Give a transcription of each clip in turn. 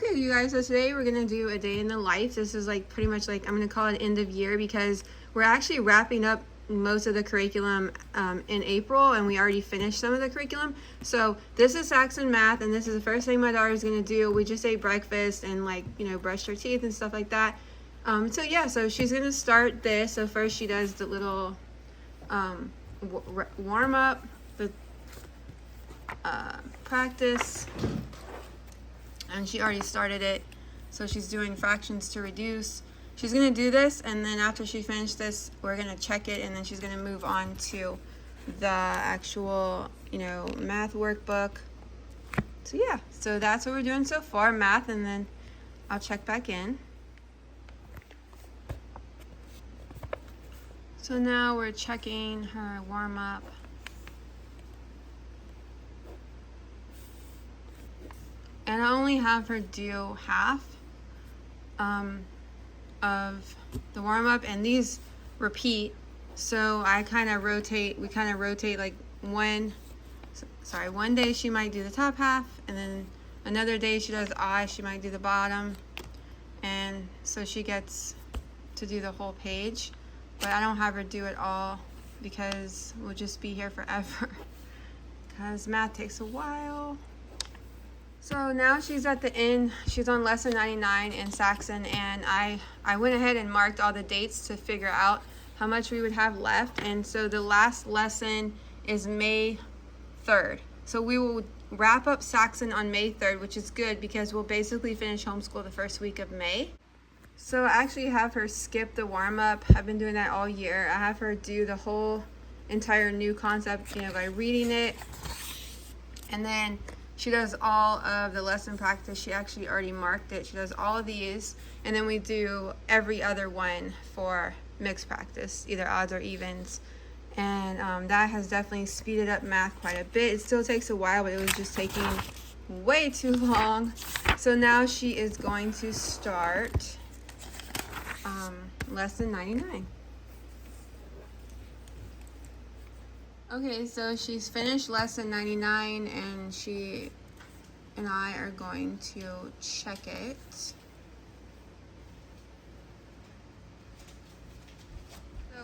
Okay, you guys, so today we're gonna do a day in the life. This is like pretty much like, I'm gonna call it end of year because we're actually wrapping up most of the curriculum in April, and we already finished some of the curriculum. So this is Saxon math, and this is the first thing my daughter's gonna do. We just ate breakfast and like, you know, brushed her teeth and stuff like that. So yeah, so she's gonna start this. So first she does the little warm up, the practice, and she already started it. So she's doing fractions to reduce. She's gonna do this, and then after she finished this, we're gonna check it, and then she's gonna move on to the actual, you know, math workbook. So yeah, so that's what we're doing so far, math, and then I'll check back in. So now we're checking her warm up. And I only have her do half of the warm-up, and these repeat. So I kind of rotate, we kind of rotate, like one day she might do the top half, and then another day she does I, she might do the bottom. And so she gets to do the whole page, but I don't have her do it all because we'll just be here forever because math takes a while. So now she's at the end. She's on lesson 99 in Saxon, and I went ahead and marked all the dates to figure out how much we would have left. And so the last lesson is May 3rd. So we will wrap up Saxon on May 3rd, which is good because we'll basically finish homeschool the first week of May. So I actually have her skip the warm-up. I've been doing that all year. I have her do the whole entire new concept, you know, by reading it. And then she does all of the lesson practice. She actually already marked it. She does all of these. And then we do every other one for mixed practice, either odds or evens. And that has definitely speeded up math quite a bit. It still takes a while, but it was just taking way too long. So now she is going to start lesson 99. Okay, so she's finished lesson 99, and she and I are going to check it. So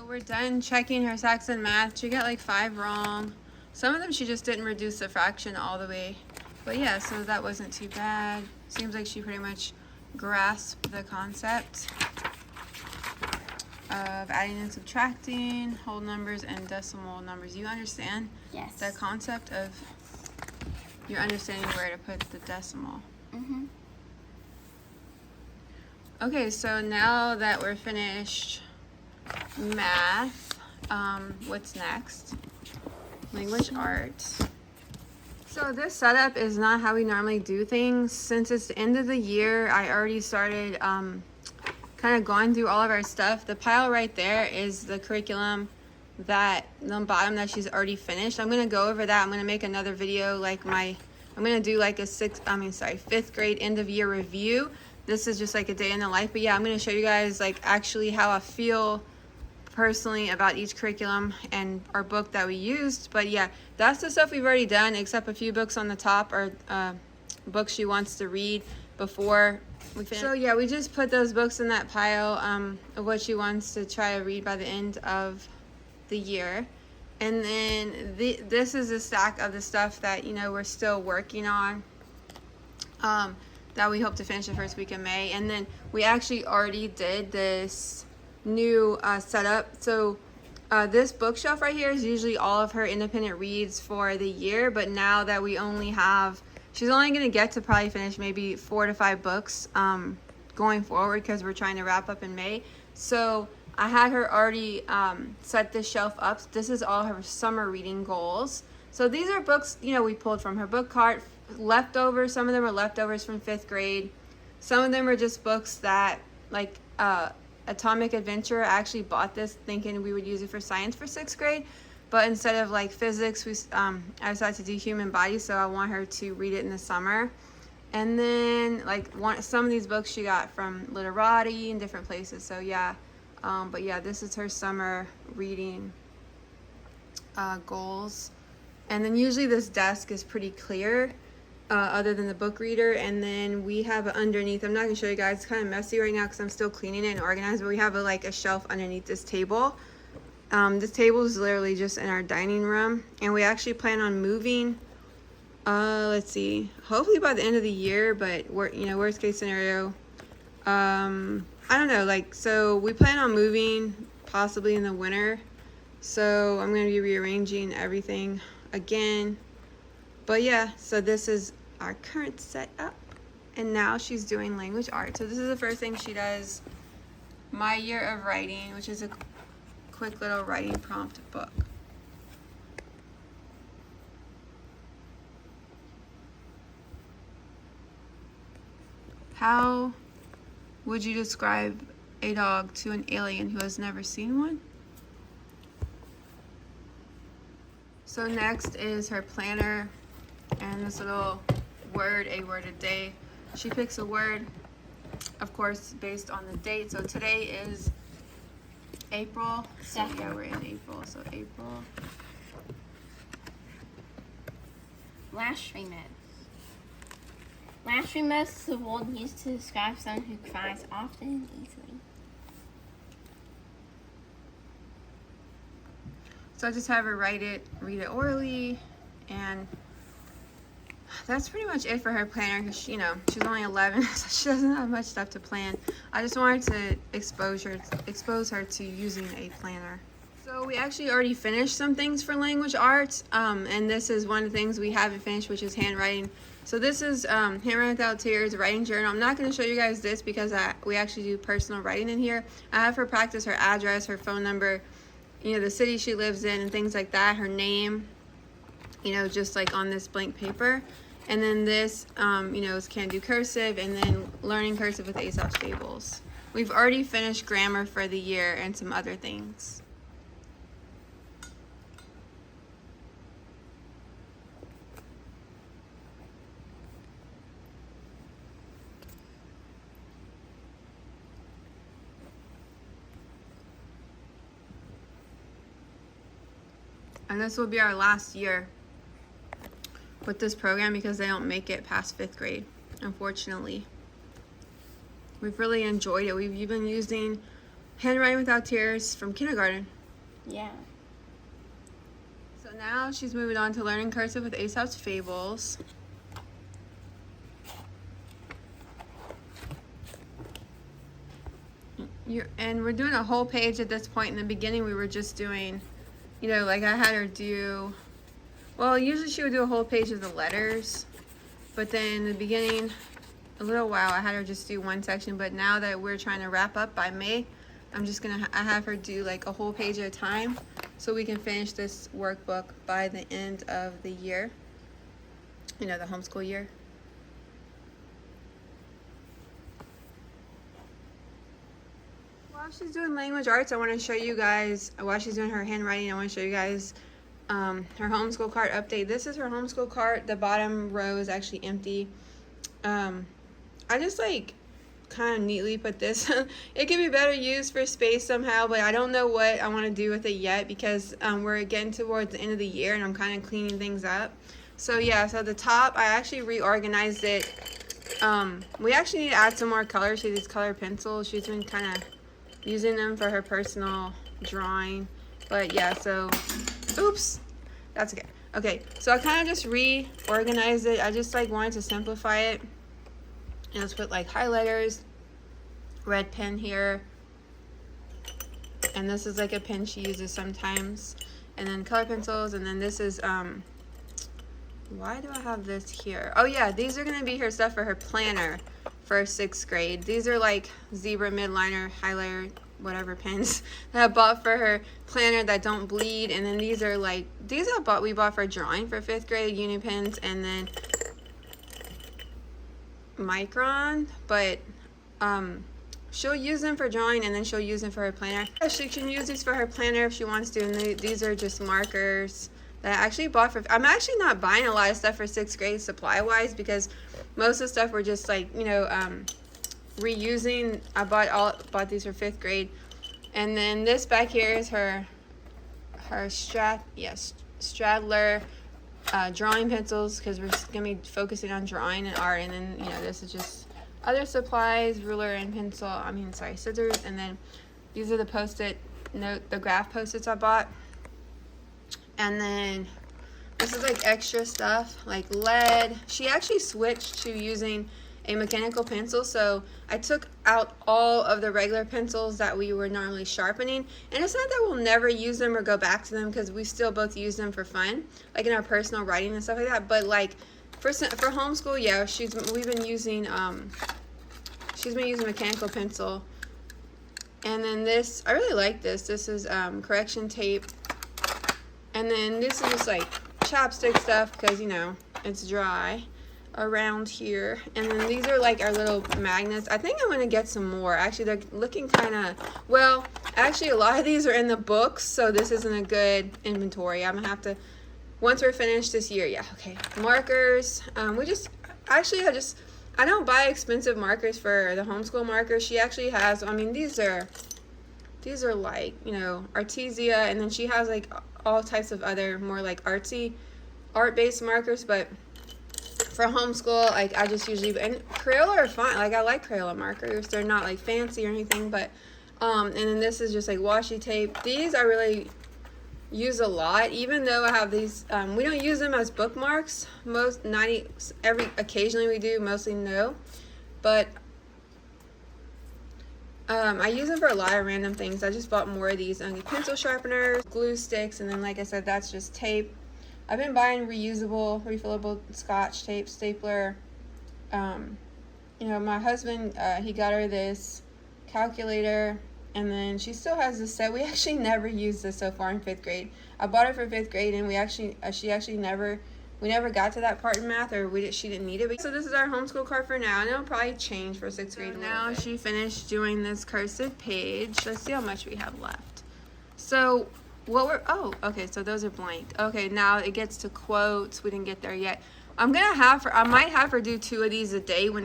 we're done checking her Saxon math. She got like 5 wrong. Some of them she just didn't reduce the fraction all the way. But yeah, so that wasn't too bad. Seems like she pretty much grasped the concept of adding and subtracting, whole numbers and decimal numbers. You understand? Yes. The concept of you're understanding where to put the decimal. Mm-hmm. Okay, so now that we're finished math, what's next? Language arts. So this setup is not how we normally do things. Since it's the end of the year, I already started kind of going through all of our stuff. The pile right there is the curriculum that the bottom that she's already finished. I'm gonna go over that. I'm gonna make another video like I'm gonna do like a 5th grade end of year review. This is just like a day in the life, but yeah, I'm gonna show you guys like actually how I feel personally about each curriculum and our book that we used. But yeah, that's the stuff we've already done, except a few books on the top are books she wants to read before we finish. So yeah, we just put those books in that pile of what she wants to try to read by the end of the year. And then this is a stack of the stuff that, you know, we're still working on, that we hope to finish the first week of May. And then we actually already did this new setup. So this bookshelf right here is usually all of her independent reads for the year, but now that we only have, she's only going to get to probably finish maybe 4 to 5 books going forward because we're trying to wrap up in May. So I had her already set this shelf up. This is all her summer reading goals. So these are books, you know, we pulled from her book cart, leftovers. Some of them are leftovers from 5th grade. Some of them are just books that, like Atomic Adventure, I actually bought this thinking we would use it for science for 6th grade. But instead of like physics, I decided to do human body, so I want her to read it in the summer. And then like some of these books she got from Literati and different places. So yeah, but yeah, this is her summer reading goals. And then usually this desk is pretty clear. other than the book reader. And then we have underneath, I'm not gonna show you guys, it's kind of messy right now because I'm still cleaning it and organized, but we have like a shelf underneath this table. This table is literally just in our dining room, and we actually plan on moving, let's see, hopefully by the end of the year, but worst case scenario, I don't know, like, so we plan on moving possibly in the winter, so I'm going to be rearranging everything again. But yeah, so this is our current setup, and now she's doing language art. So this is the first thing she does, My Year of Writing, which is a quick little writing prompt book. How would you describe a dog to an alien who has never seen one? So next is her planner and this little word, a word a day. She picks a word, of course, based on the date. So today is April. So yeah, we're in April. So April. Lastriness. Lastriness is a word used to describe someone who cries often and easily. So I just have her read it orally, and that's pretty much it for her planner, because she's only 11, so she doesn't have much stuff to plan. I just wanted to expose her to using a planner. So we actually already finished some things for language arts, and this is one of the things we haven't finished, which is handwriting. So this is Handwriting Without Tears writing journal. I'm not going to show you guys this because we actually do personal writing in here. I have her practice her address, her phone number, the city she lives in, and things like that, her name, just like on this blank paper. And then this, is Can Do Cursive, and then learning cursive with Aesop's Fables. We've already finished grammar for the year and some other things. And this will be our last year with this program because they don't make it past 5th grade, unfortunately. We've really enjoyed it. We've even using Handwriting Without Tears from kindergarten. Yeah. So now she's moving on to learning cursive with Aesop's Fables. And we're doing a whole page at this point. In the beginning, we were just doing, like I had her do, well, usually she would do a whole page of the letters, but then in the beginning, a little while, I had her just do one section. But now that we're trying to wrap up by May, I have her do like a whole page at a time, so we can finish this workbook by the end of the year, the homeschool year. While she's doing language arts, I want to show you guys, while she's doing her handwriting, I want to show you guys her homeschool cart update. This is her homeschool cart. The bottom row is actually empty. I just kind of neatly put this. It could be better used for space somehow, but I don't know what I want to do with it yet because we're getting towards the end of the year and I'm kind of cleaning things up. So yeah, so the top, I actually reorganized it. We actually need to add some more colors. She uses color pencils. She's been kind of using them for her personal drawing. But yeah, so, oops, that's okay. Okay, so I kind of just reorganized it. I just wanted to simplify it. And let's put highlighters, red pen here. And this is a pen she uses sometimes. And then color pencils, and then this is, why do I have this here? Oh yeah, these are gonna be her stuff for her planner for 6th grade. These are zebra midliner, highlighter, whatever pens that I bought for her planner that don't bleed. And then these are we bought for drawing for 5th grade, uni pens, and then micron, but she'll use them for drawing and then she'll use them for her planner. She can use these for her planner if she wants to. And these are just markers that I actually bought I'm actually not buying a lot of stuff for 6th grade supply wise because most of the stuff we're just reusing. I bought these for 5th grade. And then this back here is her Stradler drawing pencils because we're going to be focusing on drawing and art. And then, you know, this is just other supplies, ruler and pencil. Scissors. And then these are the post-it note, the graph post-its I bought. And then this is like extra stuff like lead. She actually switched to using a mechanical pencil, so I took out all of the regular pencils that we were normally sharpening. And it's not that we'll never use them or go back to them, because we still both use them for fun, like in our personal writing and stuff like that. But like for homeschool, yeah, she's been using mechanical pencil. And then this, I really like this. This is correction tape. And then this is just like chapstick stuff because, you know, it's dry around here. And then these are like our little magnets. I think I'm going to get some more. Actually, they're looking kind of, well, actually a lot of these are in the books, so this isn't a good inventory. I'm going to have to, once we're finished this year, yeah, okay. Markers. I don't buy expensive markers for the homeschool markers. She actually has, I mean, these are like, you know, Artesia, and then she has like all types of other more like artsy, art-based markers. But for homeschool, like I just usually, and Crayola are fine. Like I like Crayola markers. They're not like fancy or anything, but and then this is just like washi tape. These I really use a lot, even though I have these. We don't use them as bookmarks. Occasionally we do, mostly no. But I use them for a lot of random things. I just bought more of these pencil sharpeners, glue sticks, and then like I said, that's just tape. I've been buying reusable, refillable Scotch tape, stapler. You know, my husband, he got her this calculator, and then she still has this set. We actually never used this so far in 5th grade. I bought it for 5th grade, and we never got to that part in math, or she didn't need it. So this is our homeschool card for now, and it'll probably change for 6th grade. So now she finished doing this cursive page. Let's see how much we have left. So okay, so those are blank. Okay, now it gets to quotes. We didn't get there yet. I might have her do 2 of these a day when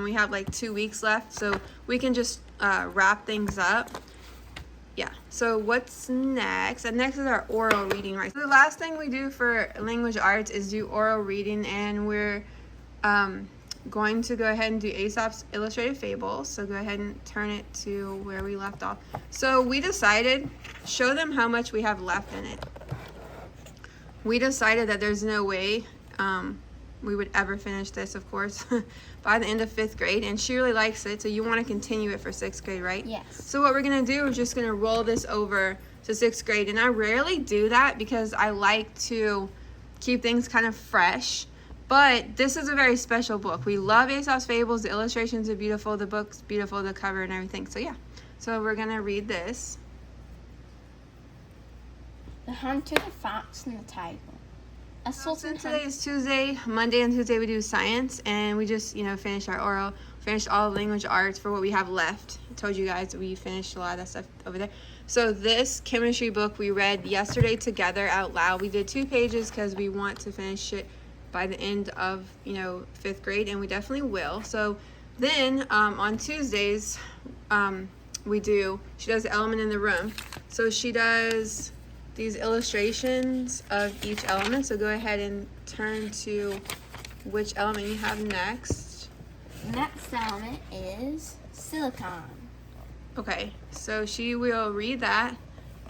we have like 2 weeks left, so we can just wrap things up. Yeah, so what's next? And next is our oral reading, right? So the last thing we do for language arts is do oral reading, and we're going to go ahead and do Aesop's Illustrated Fables. So go ahead and turn it to where we left off. So we decided, show them how much we have left in it. We decided that there's no way we would ever finish this, of course, by the end of 5th grade, and she really likes it, so you want to continue it for 6th grade, right? Yes. So what we're going to do is just going to roll this over to 6th grade, and I rarely do that because I like to keep things kind of fresh, but this is a very special book. We love Aesop's Fables. The illustrations are beautiful, the book's beautiful, the cover and everything, so yeah. So we're going to read this. The Hunter, the Fox, and the Tiger. A sultan. Today is Tuesday. Monday and Tuesday we do science, and we just, you know, finished our oral, finished all the language arts for what we have left. I told you guys we finished a lot of that stuff over there. So this chemistry book we read yesterday together out loud. We did 2 pages because we want to finish it by the end of, you know, 5th grade, and we definitely will. So then on Tuesdays she does the element in the room. So she does these illustrations of each element. So go ahead and turn to which element you have next. Next element is silicon. Okay, so she will read that,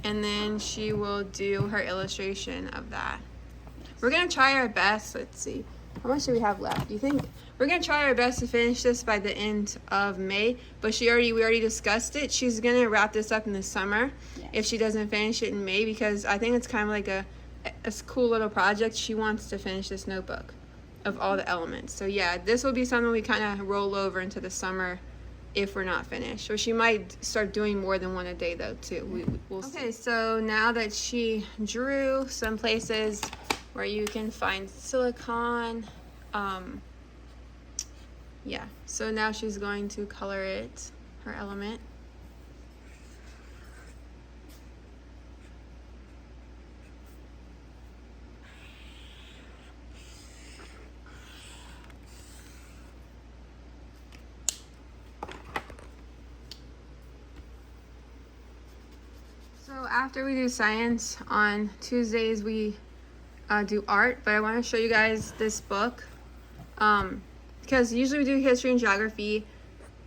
and then she will do her illustration of that. We're gonna try our best. Let's see, how much do we have left? Do you think we're gonna try our best to finish this by the end of May? But we already discussed it. She's gonna wrap this up in the summer. Yes. If she doesn't finish it in May, because I think it's kind of like a cool little project. She wants to finish this notebook of all the elements. So yeah, this will be something we kind of roll over into the summer if we're not finished. Or she might start doing more than one a day though too. We'll see. Okay, so now that she drew some places where you can find silicon, yeah, so now she's going to color it, her element. So after we do science on Tuesdays, we do art, but I want to show you guys this book. Because usually we do history and geography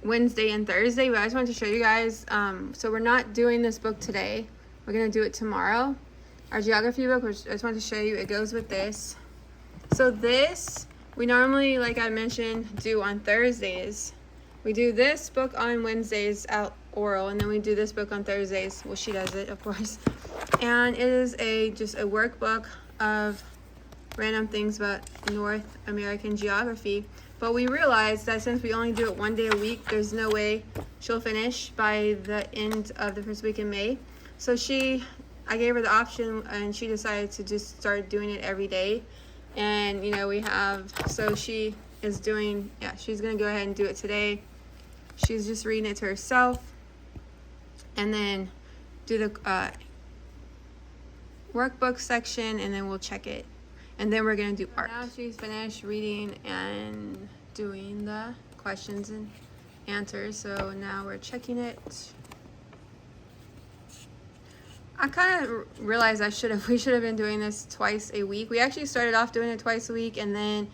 Wednesday and Thursday, but I just wanted to show you guys. So we're not doing this book today. We're going to do it tomorrow. Our geography book, which I just wanted to show you, it goes with this. So this, we normally, like I mentioned, do on Thursdays. We do this book on Wednesdays out oral, and then we do this book on Thursdays. Well, she does it, of course. And it is just a workbook of random things about North American geography. But we realized that since we only do it one day a week, there's no way she'll finish by the end of the first week in May. So I gave her the option, and she decided to just start doing it every day. And so she is doing, she's gonna go ahead and do it today. She's just reading it to herself, and then do the workbook section, and then we'll check it. And then we're going to do art. Now she's finished reading and doing the questions and answers. So now we're checking it. I kind of realized we should have been doing this twice a week. We actually started off doing it twice a week, and then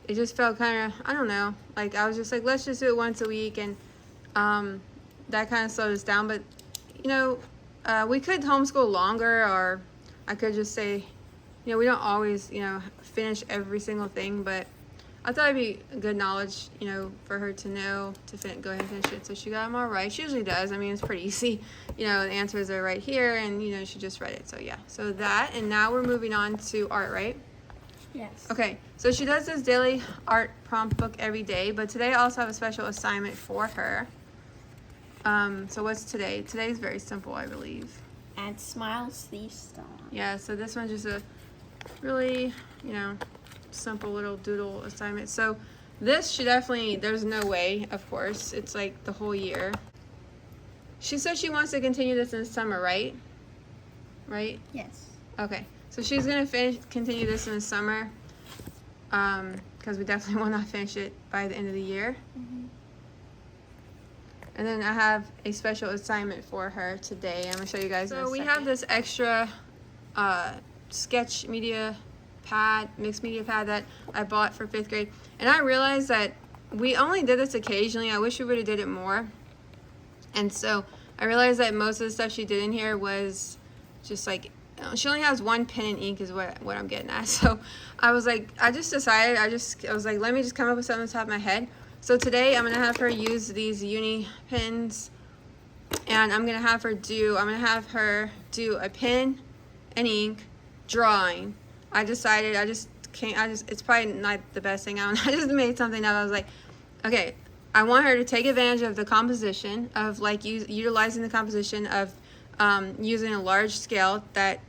it just felt kind of, I don't know, like I was just like, let's just do it once a week, and that kind of slowed us down. But we could homeschool longer, or I could just say, we don't always, finish every single thing, but I thought it'd be good knowledge, for her to know to go ahead and finish it. So she got them all right. She usually does. I mean, it's pretty easy. The answers are right here, and, she just read it. So, yeah. So that, and now we're moving on to art, right? Yes. Okay. So she does this daily art prompt book every day, but today I also have a special assignment for her. So what's today? Today's very simple, I believe. Add smiles to these stars. Yeah, so this one's just a really, simple little doodle assignment. So this there's no way, of course. It's like the whole year. She said she wants to continue this in the summer, right? Right? Yes. Okay. So she's going to continue this in the summer, because we definitely will not finish it by the end of the year. Mm-hmm. And then I have a special assignment for her today. I'm going to show you guys in a second. So we have this extra sketch media pad, mixed media pad that I bought for 5th grade. And I realized that we only did this occasionally. I wish we would have did it more. And so I realized that most of the stuff she did in here was just like, she only has one pen and ink is what I'm getting at. So I was like, I was like, let me just come up with something on the top of my head. So today I'm going to have her use these uni pens, and I'm going to have her do a pen and ink drawing. It's probably not the best thing. I just made something up. I was like, okay, I want her to take advantage of the composition of utilizing the composition of using a large scale that,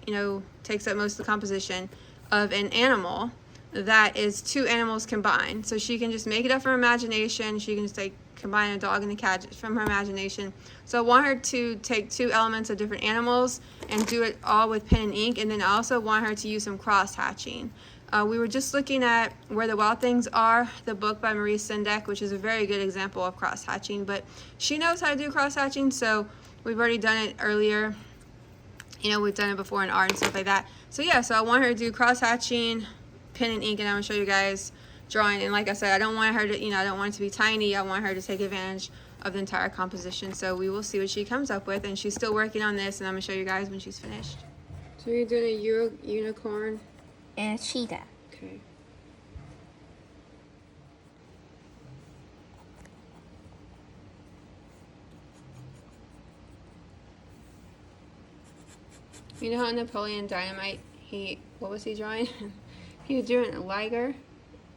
takes up most of the composition of an animal that is 2 animals combined. So she can just make it up from her imagination. She can just combine a dog and a cat from her imagination. So I want her to take 2 elements of different animals and do it all with pen and ink. And then I also want her to use some cross-hatching. We were just looking at Where the Wild Things Are, the book by Marie Sendek, which is a very good example of cross-hatching. But she knows how to do cross-hatching, so we've already done it earlier. We've done it before in art and stuff like that. So yeah, so I want her to do cross-hatching, pen and ink, and I'm going to show you guys drawing. And like I said, I don't want her to, I don't want it to be tiny. I want her to take advantage of the entire composition. So we will see what she comes up with, and she's still working on this, and I'm going to show you guys when she's finished. So you're doing a unicorn and a cheetah. Okay. You know how Napoleon Dynamite, what was he drawing? He was doing a liger.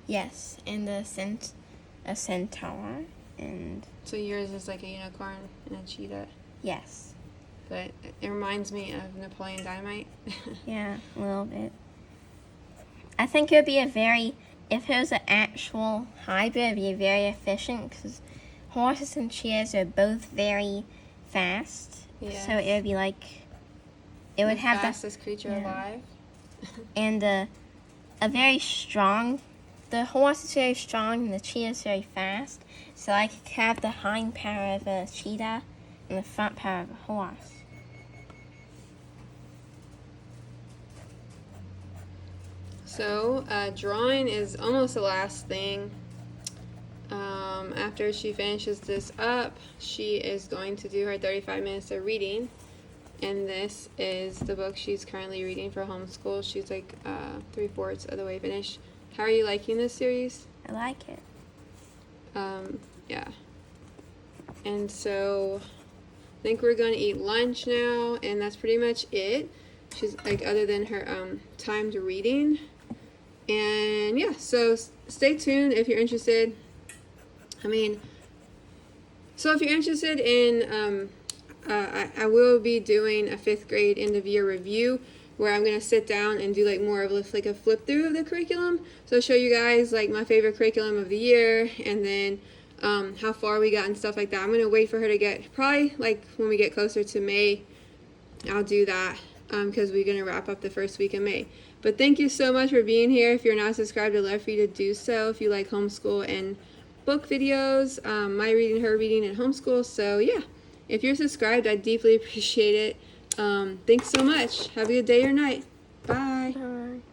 Yes, and a centaur, and... So yours is like a unicorn and a cheetah? Yes. But it reminds me of Napoleon Dynamite. Yeah, a little bit. I think it would be if it was an actual hybrid, it would be very efficient, because horses and cheetahs are both very fast. Yes. So it would be like... It would have the fastest creature alive. And a very strong... The horse is very strong and the cheetah is very fast. So I could have the hind power of a cheetah and the front power of a horse. So drawing is almost the last thing. After she finishes this up, she is going to do her 35 minutes of reading. And this is the book she's currently reading for homeschool. She's like 3/4 of the way finished. How are you liking this series? I like it. Yeah. And so I think we're going to eat lunch now, and that's pretty much it. She's like, other than her timed reading. And yeah, so stay tuned if you're interested. So if you're interested in, I will be doing a 5th grade end of year review where I'm going to sit down and do like more of like a flip through of the curriculum. So I'll show you guys like my favorite curriculum of the year, and then how far we got and stuff like that. I'm going to wait for her to get, probably like when we get closer to May, I'll do that because we're going to wrap up the first week in May. But thank you so much for being here. If you're not subscribed, I'd love for you to do so if you like homeschool and book videos, my reading, her reading, and homeschool. So yeah, if you're subscribed, I deeply appreciate it. Thanks so much. Have a good day or night. Bye. Bye.